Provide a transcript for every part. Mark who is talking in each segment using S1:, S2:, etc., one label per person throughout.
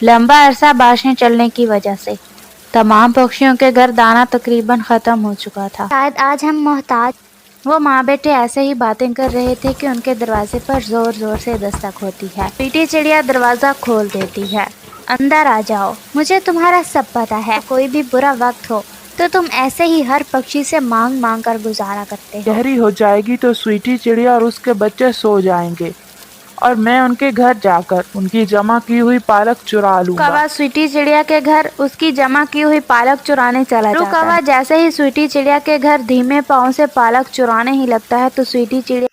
S1: लंबा अरसा बारिशें चलने की वजह से तमाम पक्षियों के घर दाना तकरीबन खत्म हो चुका था। शायद आज हम मोहताज। वो माँ बेटे ऐसे ही बातें कर रहे थे कि उनके दरवाजे पर जोर जोर से दस्तक होती है। पीटी चिड़िया दरवाजा खोल देती है। अंदर आ जाओ, मुझे तुम्हारा सब पता है। कोई भी बुरा वक्त हो तो तुम ऐसे ही हर पक्षी से मांग मांग कर गुजारा करते हो।
S2: गहरी हो जाएगी तो स्वीटी चिड़िया और उसके बच्चे सो जाएंगे और मैं उनके घर जाकर उनकी जमा की हुई पालक चुरा लूंगा।
S1: कौवा स्वीटी चिड़िया के घर उसकी जमा की हुई पालक चुराने चला जाता है। कौवा जैसे ही स्वीटी चिड़िया के घर धीमे पाँव से पालक चुराने ही लगता है तो स्वीटी चिड़िया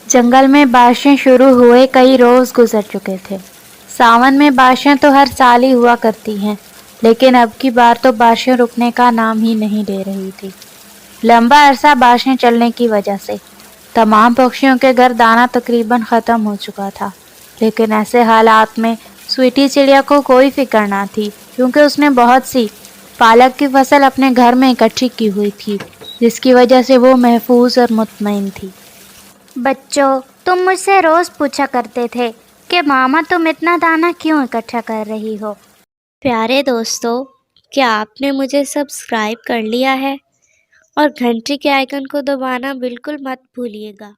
S1: जंगल में बारिशें शुरू हुए कई रोज गुजर चुके थे। सावन में बारिशें तो हर साल ही हुआ करती हैं, लेकिन अब की बार तो बारिशें रुकने का नाम ही नहीं ले रही थी। लंबा अरसा बारिशें चलने की वजह से तमाम पक्षियों के घर दाना तकरीबन ख़त्म हो चुका था, लेकिन ऐसे हालात में स्वीटी चिड़िया को कोई फिक्र ना थी, क्योंकि उसने बहुत सी पालक की फसल अपने घर में इकट्ठी की हुई थी, जिसकी वजह से वो महफूज और मुतमईन थी। बच्चों, तुम मुझसे रोज पूछा करते थे कि मामा तुम इतना दाना क्यों इकट्ठा कर रही हो।
S3: प्यारे दोस्तों, क्या आपने मुझे सब्सक्राइब कर लिया है? और घंटी के आइकन को दबाना बिल्कुल मत भूलिएगा।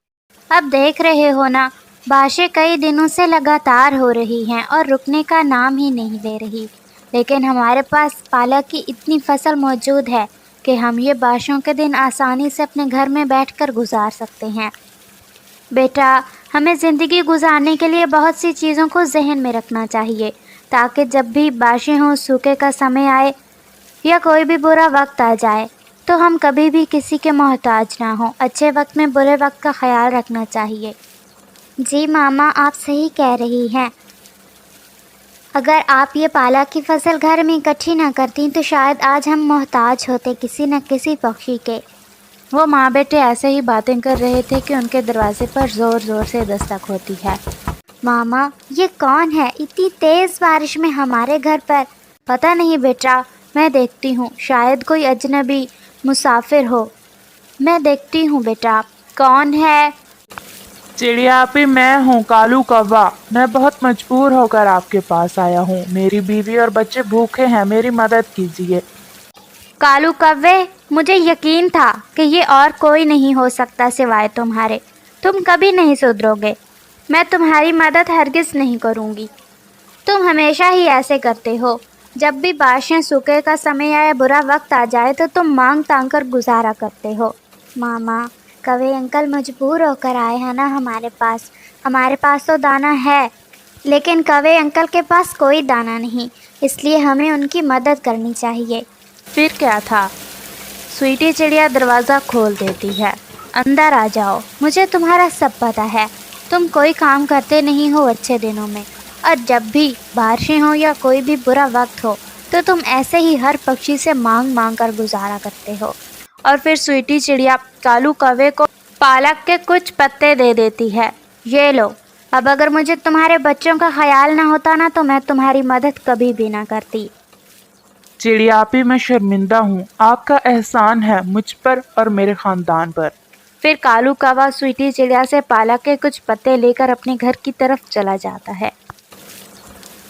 S1: अब देख रहे हो ना, बारिशें कई दिनों से लगातार हो रही हैं और रुकने का नाम ही नहीं ले रही, लेकिन हमारे पास पालक की इतनी फसल मौजूद है कि हम ये बारिशों के दिन आसानी से अपने घर में बैठकर गुजार सकते हैं। बेटा, हमें ज़िंदगी गुजारने के लिए बहुत सी चीज़ों को जहन में रखना चाहिए, ताकि जब भी बारिशें हों, सूखे का समय आए या कोई भी बुरा वक्त आ जाए तो हम कभी भी किसी के मोहताज ना हों। अच्छे वक्त में बुरे वक्त का ख्याल रखना चाहिए। जी मामा, आप सही कह रही हैं। अगर आप ये पालक की फसल घर में इकट्ठी ना करती तो शायद आज हम मोहताज होते किसी न किसी पक्षी के। वो माँ बेटे ऐसे ही बातें कर रहे थे कि उनके दरवाजे पर जोर जोर से दस्तक होती है। मामा, ये कौन है इतनी तेज़ बारिश में हमारे घर पर? पता नहीं बेटा, मैं देखती हूँ, शायद कोई अजनबी मुसाफिर हो। मैं देखती हूँ बेटा, कौन है?
S2: चिड़िया आपी, मैं हूँ कालू कौवा। मैं बहुत मजबूर होकर आपके पास आया हूँ। मेरी बीवी और बच्चे भूखे हैं, मेरी मदद कीजिए।
S1: कालू कव्वे, मुझे यकीन था कि ये और कोई नहीं हो सकता सिवाय तुम्हारे। तुम कभी नहीं सुधरोगे। मैं तुम्हारी मदद हरगिज़ नहीं करूँगी। तुम हमेशा ही ऐसे करते हो। जब भी बारिशें, सूखे का समय या बुरा वक्त आ जाए तो तुम मांग तांग कर गुजारा करते हो। मामा, कवे अंकल मजबूर होकर आए हैं ना हमारे पास। हमारे पास तो दाना है, लेकिन कवे अंकल के पास कोई दाना नहीं, इसलिए हमें उनकी मदद करनी चाहिए। फिर क्या था, स्वीटी चिड़िया दरवाज़ा खोल देती है। अंदर आ जाओ, मुझे तुम्हारा सब पता है। तुम कोई काम करते नहीं हो अच्छे दिनों में, और जब भी बारिशें हो या कोई भी बुरा वक्त हो तो तुम ऐसे ही हर पक्षी से मांग मांग कर गुजारा करते हो। और फिर स्वीटी चिड़िया कालू कौवे को पालक के कुछ पत्ते दे देती है। ये लो, अब अगर मुझे तुम्हारे बच्चों का ख्याल ना होता ना तो मैं तुम्हारी मदद कभी भी ना करती।
S2: चिड़िया आपी, मैं शर्मिंदा हूँ। आपका एहसान है मुझ पर और मेरे खानदान पर।
S1: फिर कालू कौवा स्वीटी चिड़िया से पालक के कुछ पत्ते लेकर अपने घर की तरफ चला जाता है।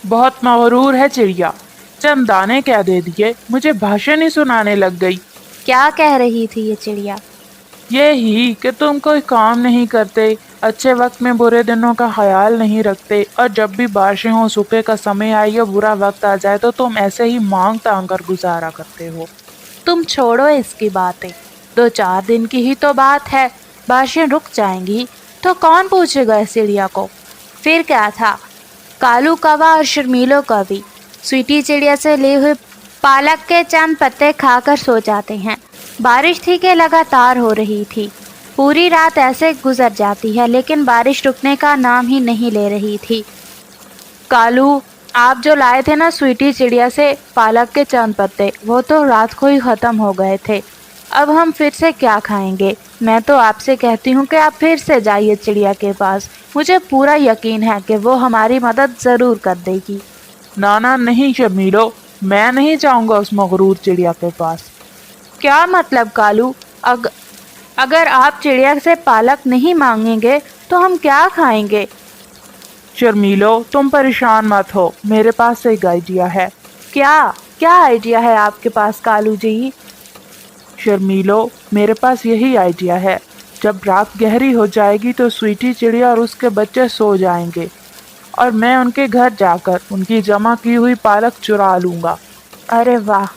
S2: बहुत मगरूर है चिड़िया, चंद दाने क्या दे दिए, मुझे भाषण ही सुनाने लग गई।
S1: क्या कह रही थी ये चिड़िया?
S2: ये ही कि तुम कोई काम नहीं करते, अच्छे वक्त में बुरे दिनों का ख्याल नहीं रखते, और जब भी बारिशें हों, सूखे का समय आए या बुरा वक्त आ जाए तो तुम ऐसे ही मांग तांग कर गुजारा करते हो।
S1: तुम छोड़ो इसकी बातें, 2-4 दिन की ही तो बात है। बारिशें रुक जाएंगी तो कौन पूछेगा इस चिड़िया को। फिर क्या था, कालू कौवा और शर्मीलो कवि स्वीटी चिड़िया से लिए हुए पालक के चंद पत्ते खाकर सो जाते हैं। बारिश थी कि लगातार हो रही थी। पूरी रात ऐसे गुजर जाती है, लेकिन बारिश रुकने का नाम ही नहीं ले रही थी। कालू, आप जो लाए थे ना स्वीटी चिड़िया से पालक के चंद पत्ते, वो तो रात को ही ख़त्म हो गए थे। अब हम फिर से क्या खाएंगे? मैं तो आपसे कहती हूँ कि आप फिर से जाइए चिड़िया के पास। मुझे पूरा यकीन है कि वो हमारी मदद ज़रूर कर देगी।
S2: नाना नहीं शर्मीलो, मैं नहीं जाऊंगा उस मगरूर चिड़िया के पास।
S1: क्या मतलब कालू? अगर आप चिड़िया से पालक नहीं मांगेंगे तो हम क्या खाएंगे?
S2: शर्मीलो, तुम परेशान मत हो, मेरे पास एक आइडिया है।
S1: क्या क्या आइडिया है आपके पास कालू जी?
S2: शर्मीलो, मेरे पास यही आइडिया है। जब रात गहरी हो जाएगी तो स्वीटी चिड़िया और उसके बच्चे सो जाएंगे और मैं उनके घर जाकर उनकी जमा की हुई पालक चुरा लूँगा।
S1: अरे वाह,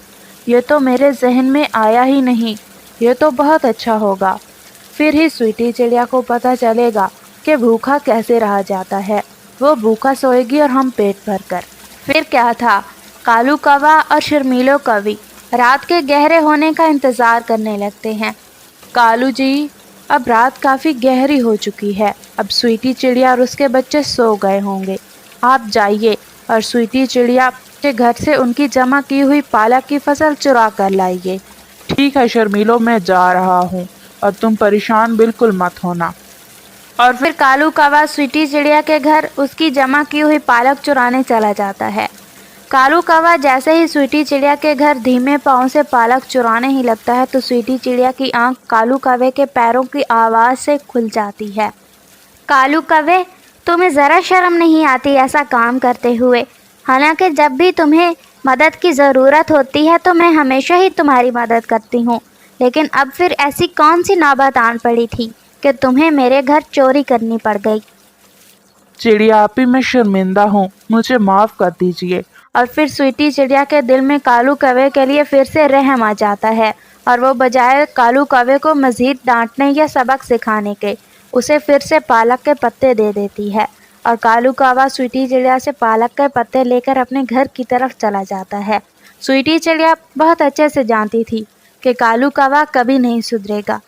S1: ये तो मेरे जहन में आया ही नहीं। ये तो बहुत अच्छा होगा। फिर ही स्वीटी चिड़िया को पता चलेगा कि भूखा कैसे रहा जाता है। वो भूखा सोएगी और हम पेट भर कर। फिर क्या था, कालू कौवा और शर्मीलो कवि रात के गहरे होने का इंतज़ार करने लगते हैं। कालू जी, अब रात काफ़ी गहरी हो चुकी है। अब स्वीटी चिड़िया और उसके बच्चे सो गए होंगे। आप जाइए और स्वीटी चिड़िया के घर से उनकी जमा की हुई पालक की फसल चुरा कर लाइए।
S2: ठीक है शर्मीलो, मैं जा रहा हूँ और तुम परेशान बिल्कुल मत होना।
S1: और फिर कालू कौवा स्वीटी चिड़िया के घर उसकी जमा की हुई पालक चुराने चला जाता है। कालू कौवा जैसे ही स्वीटी चिड़िया के घर धीमे पाँव से पालक चुराने ही लगता है तो स्वीटी चिड़िया की आंख कालू कौवे के पैरों की आवाज़ से खुल जाती है। कालू कौवे, तुम्हें ज़रा शर्म नहीं आती ऐसा काम करते हुए? हालांकि जब भी तुम्हें मदद की ज़रूरत होती है तो मैं हमेशा ही तुम्हारी मदद करती हूँ, लेकिन अब फिर ऐसी कौन सी नौबत आन पड़ी थी कि तुम्हें मेरे घर चोरी करनी पड़ गई?
S2: चिड़िया आपी, मैं शर्मिंदा हूँ, मुझे माफ़ कर दीजिए।
S1: और फिर स्वीटी चिड़िया के दिल में कालू कौवे के लिए फिर से रहम आ जाता है और वो बजाय कालू कौवे को मज़ीद डांटने या सबक सिखाने के उसे फिर से पालक के पत्ते दे देती है। और कालू कौवा स्वीटी चिड़िया से पालक के पत्ते लेकर अपने घर की तरफ चला जाता है। स्वीटी चिड़िया बहुत अच्छे से जानती थी कि कालू कौवा कभी नहीं सुधरेगा